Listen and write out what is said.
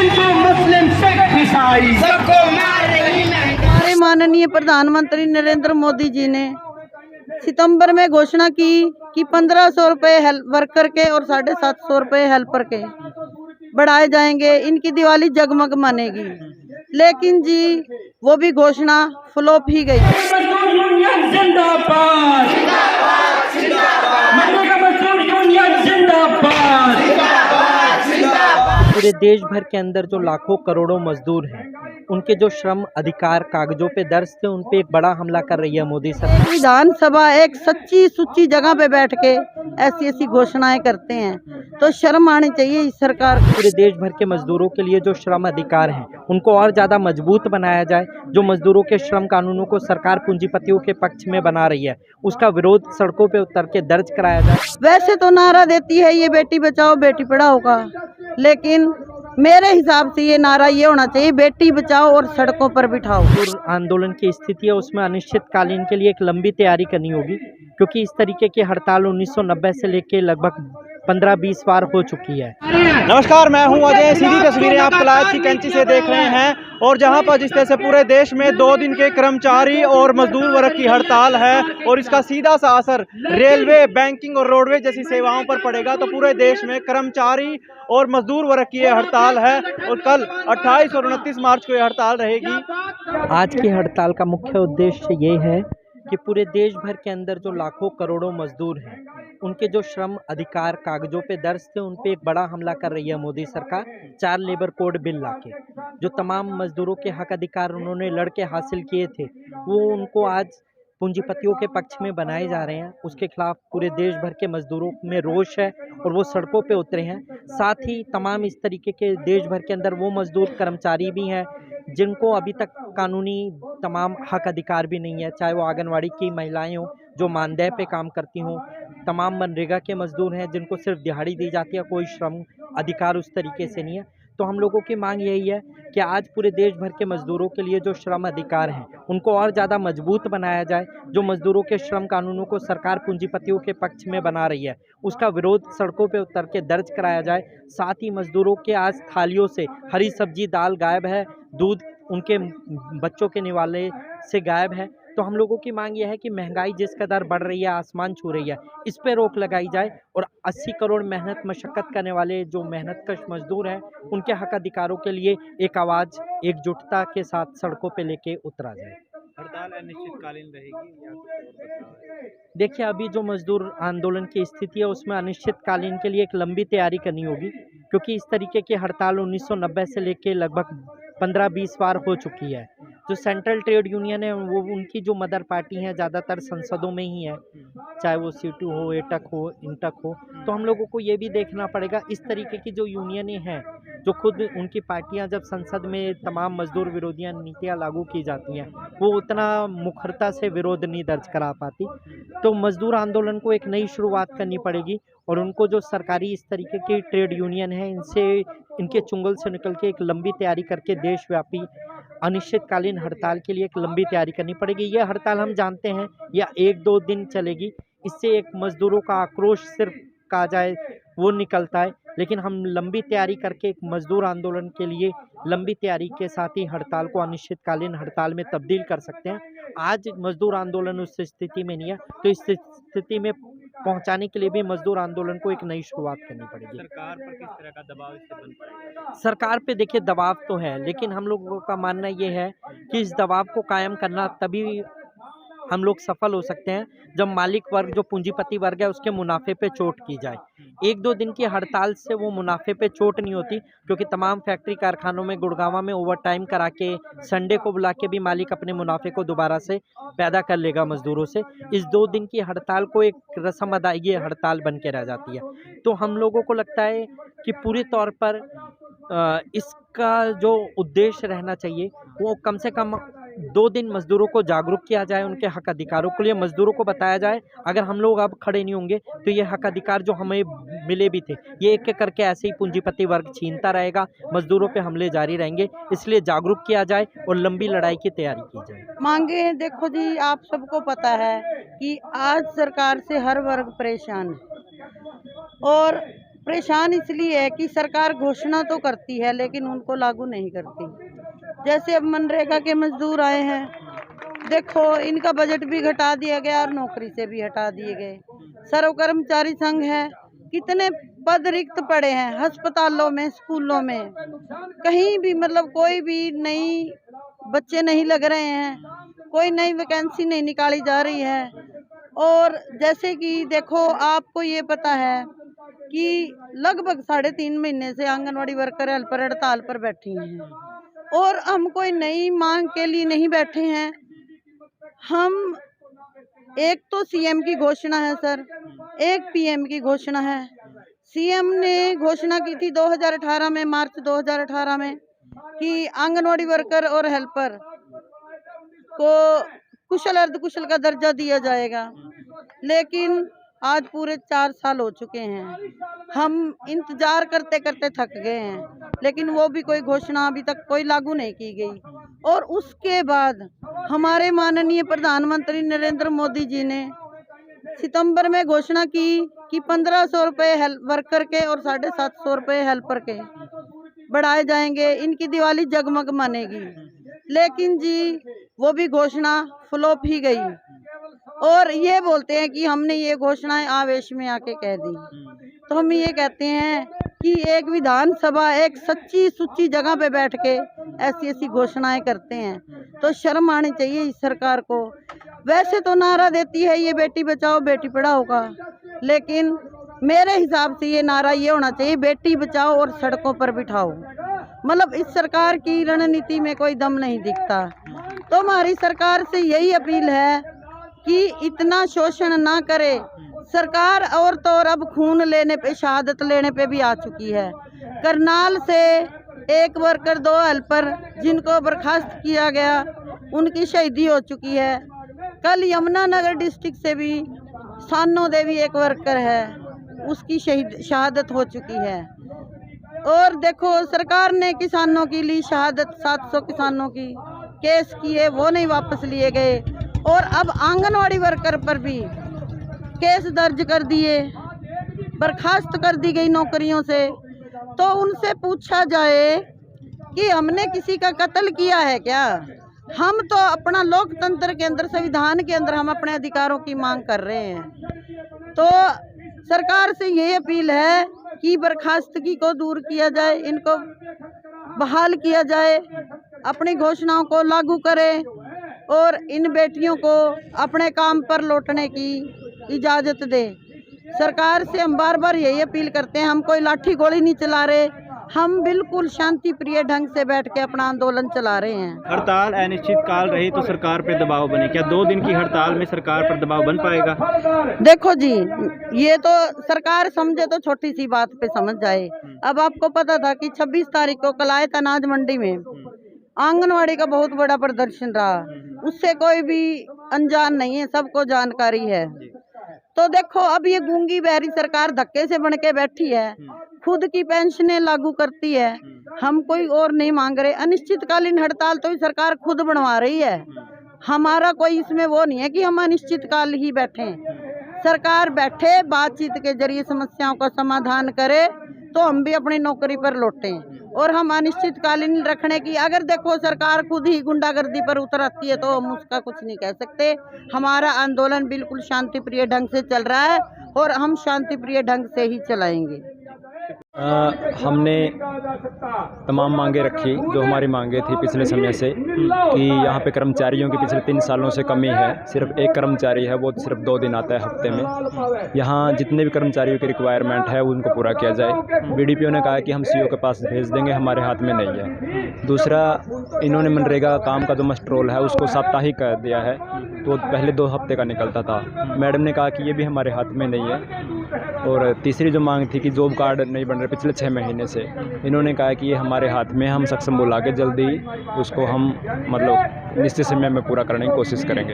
हिंदू मुस्लिम सिख ईसाई सबको मार रही है। हमारे माननीय प्रधानमंत्री नरेंद्र मोदी जी ने सितंबर में घोषणा की कि 1500 रुपये वर्कर के और 750 रुपये हेल्पर के बढ़ाए जाएंगे, इनकी दिवाली जगमग मानेगी। लेकिन जी वो भी घोषणा फ्लॉप ही गई। मजदूर यूनियन जिंदाबाद, मजदूर यूनियन जिंदाबाद। पूरे देश भर के अंदर जो लाखों करोड़ों मजदूर हैं, उनके जो श्रम अधिकार कागजों पे दर्ज थे, उन पे एक बड़ा हमला कर रही है मोदी सरकार। विधानसभा एक सच्ची सुच्ची जगह पे बैठ के ऐसी ऐसी घोषणाएं करते हैं, तो शर्म आनी चाहिए इस सरकार को। पूरे देश भर के मजदूरों के लिए जो श्रम अधिकार हैं, उनको और ज़्यादा मजबूत बनाया जाए। जो मजदूरों के श्रम कानूनों को सरकार पूंजीपतियों के पक्ष में बना रही है, उसका विरोध सड़कों पे उतर के दर्ज कराया जाए। वैसे तो नारा देती है ये बेटी बचाओ बेटी पढ़ाओ का, लेकिन मेरे हिसाब से ये नारा ये होना चाहिए बेटी बचाओ और सड़कों पर बिठाओ। मजदूर आंदोलन की स्थिति है, उसमें अनिश्चितकालीन के लिए एक लंबी तैयारी करनी होगी, क्योंकि इस तरीके की हड़ताल 1990 से लेके लगभग 15-20 बार हो चुकी है। नमस्कार, मैं हूं अजय। सीधी तस्वीरें आप कलायत की कैंची से देख रहे हैं, और जहां पर जिस तरह से पूरे देश में 2 दिन के कर्मचारी और मजदूर वर्ग की हड़ताल है और इसका सीधा सा असर रेलवे, बैंकिंग और रोडवेज जैसी सेवाओं पर पड़ेगा, तो पूरे देश में कर्मचारी और मजदूर वर्ग की यह हड़ताल है और कल 28 और 29 मार्च को यह हड़ताल रहेगी। आज की हड़ताल का मुख्य उद्देश्य ये है कि पूरे देश भर के अंदर जो लाखों करोड़ों मजदूर हैं, उनके जो श्रम अधिकार कागजों पे दर्ज थे, उन पे एक बड़ा हमला कर रही है मोदी सरकार 4 लेबर कोड बिल लाके। जो तमाम मजदूरों के हक अधिकार उन्होंने लड़के हासिल किए थे, वो उनको आज पूंजीपतियों के पक्ष में बनाए जा रहे हैं। उसके खिलाफ पूरे देश भर के मजदूरों में रोष है और वो सड़कों पे उतरे हैं। साथ ही तमाम इस तरीके के देश भर के अंदर वो मजदूर कर्मचारी भी हैं जिनको अभी तक कानूनी तमाम हक अधिकार भी नहीं है, चाहे वो आंगनवाड़ी की महिलाएं हों जो मानदेय पे काम करती हों, तमाम मनरेगा के मजदूर हैं जिनको सिर्फ दिहाड़ी दी जाती है, कोई श्रम अधिकार उस तरीके से नहीं है। तो हम लोगों की मांग यही है कि आज पूरे देश भर के मजदूरों के लिए जो श्रम अधिकार हैं, उनको और ज़्यादा मजबूत बनाया जाए। जो मजदूरों के श्रम कानूनों को सरकार पूंजीपतियों के पक्ष में बना रही है, उसका विरोध सड़कों पे उतर के दर्ज कराया जाए। साथ ही मजदूरों के आज थालियों से हरी सब्जी दाल गायब है, दूध उनके बच्चों के निवाले से गायब है। तो हम लोगों की मांग यह है कि महंगाई जिस कदर बढ़ रही है, आसमान छू रही है, इस पे रोक लगाई जाए और 80 करोड़ मेहनत मशक्क़त करने वाले जो मेहनतकश मजदूर हैं, उनके हक अधिकारों के लिए एक आवाज़ एकजुटता के साथ सड़कों पे लेके उतरा जाए। हड़ताल अनिश्चितकालीन रहेगी या देखिए, अभी जो मजदूर आंदोलन की स्थिति है, उसमें अनिश्चितकालीन के लिए एक लंबी तैयारी करनी होगी, क्योंकि इस तरीके की हड़ताल 1990 से लेके लगभग 15-20 बार हो चुकी है। जो सेंट्रल ट्रेड यूनियन है, वो उनकी जो मदर पार्टी हैं ज़्यादातर संसदों में ही है, चाहे वो सीटू हो, एटक हो, इंटक हो। तो हम लोगों को ये भी देखना पड़ेगा, इस तरीके की जो यूनियनें हैं, जो खुद उनकी पार्टियां जब संसद में तमाम मजदूर विरोधियां नीतियां लागू की जाती हैं, वो उतना मुखरता से विरोध नहीं दर्ज करा पाती। तो मजदूर आंदोलन को एक नई शुरुआत करनी पड़ेगी और उनको जो सरकारी इस तरीके की ट्रेड यूनियन है, इनसे इनके चुंगल से निकल के एक लंबी तैयारी करके देशव्यापी अनिश्चितकालीन हड़ताल के लिए एक लंबी तैयारी करनी पड़ेगी। यह हड़ताल हम जानते हैं या 1-2 दिन चलेगी, इससे एक मजदूरों का आक्रोश सिर्फ कहा जाए वो निकलता है, लेकिन हम लंबी तैयारी करके एक मजदूर आंदोलन के लिए लंबी तैयारी के साथ ही हड़ताल को अनिश्चितकालीन हड़ताल में तब्दील कर सकते हैं। आज मजदूर आंदोलन उस स्थिति में नहीं है, तो इस स्थिति में पहुंचाने के लिए भी मजदूर आंदोलन को एक नई शुरुआत करनी पड़ेगी। सरकार पर किस तरह का दबाव इससे बन पाएगा? सरकार पे देखिए दबाव तो है, लेकिन हम लोगों का मानना ये है कि इस दबाव को कायम करना तभी हम लोग सफल हो सकते हैं जब मालिक वर्ग जो पूंजीपति वर्ग है उसके मुनाफे पे चोट की जाए। 1-2 दिन की हड़ताल से वो मुनाफे पे चोट नहीं होती, क्योंकि तमाम फैक्ट्री कारखानों में गुड़गांव में ओवर टाइम करा के संडे को बुला के भी मालिक अपने मुनाफे को दोबारा से पैदा कर लेगा मजदूरों से। इस 2 दिन की हड़ताल को एक रस्म अदायगी हड़ताल बन के रह जाती है। तो हम लोगों को लगता है कि पूरी तौर पर इसका जो उद्देश्य रहना चाहिए वो कम से कम 2 दिन मजदूरों को जागरूक किया जाए, उनके हक अधिकारों के लिए मजदूरों को बताया जाए। अगर हम लोग अब खड़े नहीं होंगे तो ये हक अधिकार जो हमें मिले भी थे, ये एक एक करके ऐसे ही पूंजीपति वर्ग छीनता रहेगा, मजदूरों पे हमले जारी रहेंगे। इसलिए जागरूक किया जाए और लंबी लड़ाई की तैयारी की जाए। मांगे देखो जी, आप सबको पता है कि आज सरकार से हर वर्ग परेशान है और परेशान इसलिए है कि सरकार घोषणा तो करती है लेकिन उनको लागू नहीं करती। जैसे अब मनरेगा के मजदूर आए हैं, देखो इनका बजट भी घटा दिया गया और नौकरी से भी हटा दिए गए। सर्व कर्मचारी संघ है, कितने पद रिक्त पड़े हैं अस्पतालों में, स्कूलों में, कहीं भी मतलब कोई भी नई बच्चे नहीं लग रहे हैं, कोई नई वैकेंसी नहीं निकाली जा रही है। और जैसे कि देखो आपको ये पता है कि लगभग 3.5 महीने से आंगनवाड़ी वर्कर हेल्पर हड़ताल पर बैठी हैं और हम कोई नई मांग के लिए नहीं बैठे हैं। हम एक तो सीएम की घोषणा है सर, एक पीएम की घोषणा है। सीएम ने घोषणा की थी 2018 में, मार्च 2018 में, कि आंगनवाड़ी वर्कर और हेल्पर को कुशल अर्धकुशल का दर्जा दिया जाएगा, लेकिन आज पूरे 4 साल हो चुके हैं। हम इंतजार करते करते थक गए हैं, लेकिन वो भी कोई घोषणा अभी तक कोई लागू नहीं की गई। और उसके बाद हमारे माननीय प्रधानमंत्री नरेंद्र मोदी जी ने सितंबर में घोषणा की कि 1500 रुपये वर्कर के और 750 रुपये हेल्पर के बढ़ाए जाएंगे, इनकी दिवाली जगमग मानेगी। लेकिन जी वो भी घोषणा फ्लॉप ही गई और ये बोलते हैं कि हमने ये घोषणाएं आवेश में आके कह दी। तो हम ये कहते हैं कि एक विधानसभा एक सच्ची सुच्ची जगह पे बैठ के ऐसी ऐसी घोषणाएं करते हैं तो शर्म आनी चाहिए इस सरकार को। वैसे तो नारा देती है ये बेटी बचाओ बेटी पढ़ाओ का, लेकिन मेरे हिसाब से ये नारा ये होना चाहिए बेटी बचाओ और सड़कों पर बिठाओ। मतलब इस सरकार की रणनीति में कोई दम नहीं दिखता। तो हमारी सरकार से यही अपील है कि इतना शोषण ना करे सरकार। और तो और अब खून लेने पे, शहादत लेने पे भी आ चुकी है। करनाल से 1 वर्कर 2 हेल्पर जिनको बर्खास्त किया गया उनकी शहीदी हो चुकी है। कल यमुनानगर डिस्ट्रिक्ट से भी सानो देवी 1 वर्कर है, उसकी शहादत हो चुकी है। और देखो सरकार ने किसानों की ली शहादत, 700 किसानों की केस किए, वो नहीं वापस लिए गए। और अब आंगनवाड़ी वर्कर पर भी केस दर्ज कर दिए, बर्खास्त कर दी गई नौकरियों से। तो उनसे पूछा जाए कि हमने किसी का कत्ल किया है क्या? हम तो अपना लोकतंत्र के अंदर, संविधान के अंदर हम अपने अधिकारों की मांग कर रहे हैं। तो सरकार से ये अपील है कि बर्खास्तगी को दूर किया जाए, इनको बहाल किया जाए, अपनी घोषणाओं को लागू करें और इन बेटियों को अपने काम पर लौटने की इजाज़त दे। सरकार से हम बार बार यही अपील करते हैं, हम कोई लाठी गोली नहीं चला रहे, हम बिल्कुल शांति प्रिय ढंग से बैठ के अपना आंदोलन चला रहे हैं। हड़ताल अनिश्चित काल रही तो सरकार पे दबाव बने, क्या 2 दिन की हड़ताल में सरकार पर दबाव बन पाएगा? देखो जी, ये तो सरकार समझे तो छोटी सी बात पे समझ जाए। अब आपको पता था कि 26 तारीख को कलायत अनाज मंडी में आंगनवाड़ी का बहुत बड़ा प्रदर्शन रहा, उससे कोई भी अनजान नहीं है, सबको जानकारी है। तो देखो अब ये गूंगी बहरी सरकार धक्के से बन के बैठी है, खुद की पेंशनें लागू करती है, हम कोई और नहीं मांग रहे। अनिश्चितकालीन हड़ताल तो सरकार खुद बनवा रही है, हमारा कोई इसमें वो नहीं है कि हम अनिश्चितकाल ही बैठे। सरकार बैठे, बातचीत के जरिए समस्याओं का समाधान करे तो हम भी अपनी नौकरी पर लौटें। और हम अनिश्चितकालीन रखने की, अगर देखो सरकार खुद ही गुंडागर्दी पर उतर आती है तो हम उसका कुछ नहीं कह सकते। हमारा आंदोलन बिल्कुल शांति प्रिय ढंग से चल रहा है और हम शांति प्रिय ढंग से ही चलाएंगे। हमने तमाम मांगे रखी जो हमारी मांगे थी पिछले समय से, कि यहाँ पे कर्मचारियों की पिछले 3 सालों से कमी है। सिर्फ 1 कर्मचारी है, वो सिर्फ 2 दिन आता है हफ्ते में। यहाँ जितने भी कर्मचारियों की रिक्वायरमेंट है उनको पूरा किया जाए। बीडीपीओ ने कहा कि हम सीओ के पास भेज देंगे, हमारे हाथ में नहीं है। दूसरा, इन्होंने मनरेगा काम का जो मस्ट्रोल है उसको साप्ताहिक कर दिया है, तो पहले 2 हफ्ते का निकलता था। मैडम ने कहा कि ये भी हमारे हाथ में नहीं है। और तीसरी जो मांग थी कि जॉब कार्ड नहीं बन रहे पिछले 6 महीने से, इन्होंने कहा कि ये हमारे हाथ में, हम सक्षम बुला के जल्दी उसको हम मतलब निश्चित समय में पूरा करने की कोशिश करेंगे।